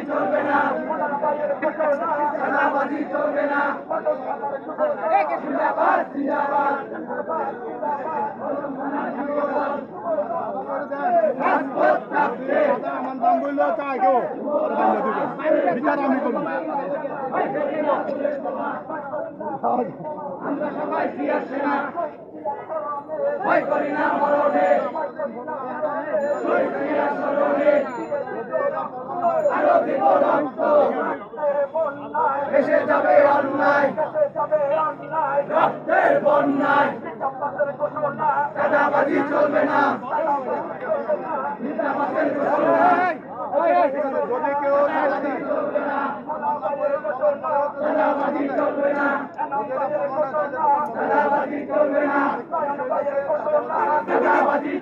চলবে না চাঁদাবাজি চলবে না চাঁদাবাজি চলবে না জিন্দাবাদ জিন্দাবাদ আমরা সবাই জিয়ার সেনা ভয় করি না মরণে শহীদ জিয়ার স্মরণে আরো দিব রক্ত এসে যাবে অন্যায় রক্তের বন্যায় চাঁদাবাজি চলবে না জিন্দাবাদের ঘোষণা চাঁদাবাজি চলবে না চাঁদাবাজি চলবে না চাঁদাবাজি